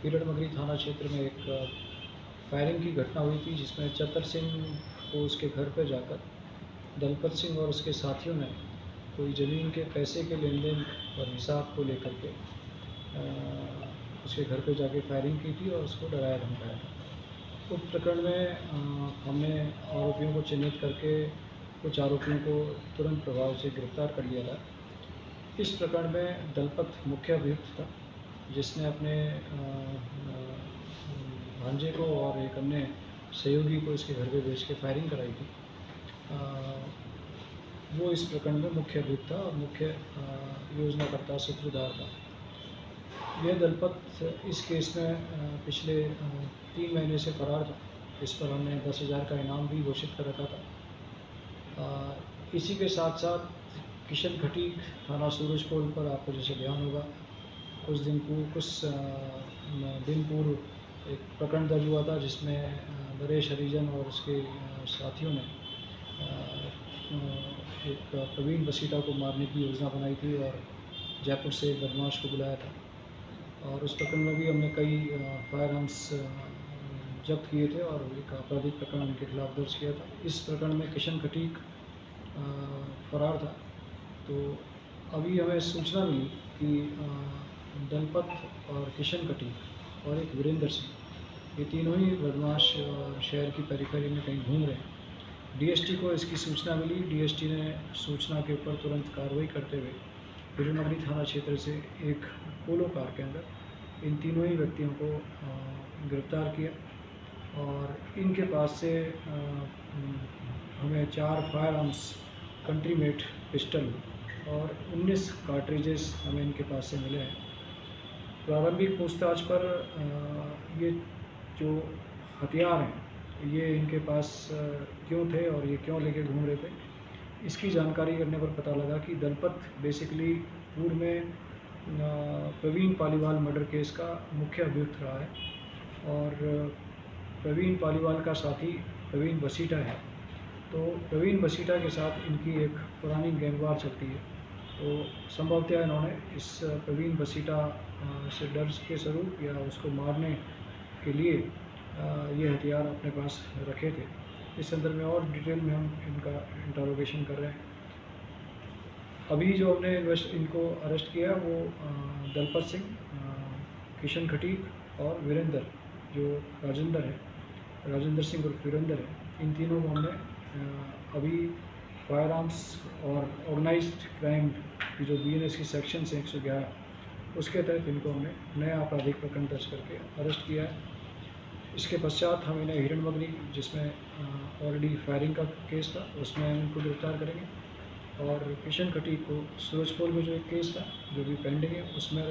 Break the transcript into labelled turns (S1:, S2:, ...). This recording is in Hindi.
S1: हिरणमगरी थाना क्षेत्र में एक फायरिंग की घटना हुई थी, जिसमें चतर सिंह को उसके घर पर जाकर दलपत सिंह और उसके साथियों ने कोई ज़मीन के पैसे के लेन देन और हिसाब को लेकर के उसके घर पे जाके फायरिंग की थी और उसको डराया धमकाया था। उक्त प्रकरण में हमने आरोपियों को चिन्हित करके कुछ आरोपियों को तुरंत प्रभाव से गिरफ्तार कर लिया था। इस प्रकरण में दलपत मुख्य अभियुक्त था, जिसने अपने भांजे को और एक अन्य सहयोगी को इसके घर पे भेज के फायरिंग कराई थी। वो इस प्रकरण में मुख्य अभियुक्त था और मुख्य योजनाकर्ता सूत्रधार था। यह दलपत इस केस में पिछले 3 महीने से फरार था। इस पर हमने 10,000 का इनाम भी घोषित कर रखा था। इसी के साथ साथ किशन खटीक थाना सूरजपोल पर आपको जैसे ध्यान होगा, कुछ दिन पूर्व एक प्रकरण दर्ज हुआ था, जिसमें नरेश हरिजन और उसके साथियों ने एक प्रवीण बसीटा को मारने की योजना बनाई थी और जयपुर से एक बदमाश को बुलाया था। और उस प्रकरण में भी हमने कई फायर आर्म्स जब्त किए थे और एक आपराधिक प्रकरण उनके खिलाफ दर्ज किया था। इस प्रकरण में किशन खटीक फरार था। तो अभी हमें सूचना मिली कि दलपत और किशन खटीक और एक वीरेंद्र सिंह, ये तीनों ही बदमाश शहर की पेरिफेरी में कहीं घूम रहे हैं। डीएसटी को इसकी सूचना मिली। डीएसटी ने सूचना के ऊपर तुरंत कार्रवाई करते हुए हिरणमगरी थाना क्षेत्र से एक पोलो कार के अंदर इन तीनों ही व्यक्तियों को गिरफ्तार किया और इनके पास से हमें 4 fire arms, country made pistol और 19 कार्ट्रिजेस हमें इनके पास से मिले हैं। प्रारंभिक पूछताछ पर ये जो हथियार हैं, ये इनके पास क्यों थे और ये क्यों लेके घूम रहे थे, इसकी जानकारी करने पर पता लगा कि दलपत बेसिकली पूर्व में प्रवीण पालीवाल मर्डर केस का मुख्य अभियुक्त रहा है और प्रवीण पालीवाल का साथी प्रवीण बसीटा है। तो प्रवीण बसीटा के साथ इनकी एक पुरानी गैंगवार चलती है। तो संभवतः इन्होंने इस प्रवीण बसीटा से डर के स्वरूप या उसको मारने के लिए ये हथियार अपने पास रखे थे। इस संदर्भ में और डिटेल में हम इनका इंटरोगेशन कर रहे हैं। अभी जो हमने इनको अरेस्ट किया वो दलपत सिंह, किशन खटीक और वीरेंद्र जो राजेंद्र सिंह और वीरेंद्र है, इन तीनों को हमने अभी फायर आर्म्स और ऑर्गेनाइज्ड क्राइम की जो बीएनएस की सेक्शन है 111, उसके तहत इनको हमने नया आपराधिक प्रकरण दर्ज करके अरेस्ट किया है। इसके पश्चात हम इन्हें हिरणमगरी, जिसमें ऑलरेडी फायरिंग का केस था, उसमें इनको गिरफ्तार करेंगे और किशन खटीक को सूरजपोल में जो एक केस था जो भी पेंडिंग है, उसमें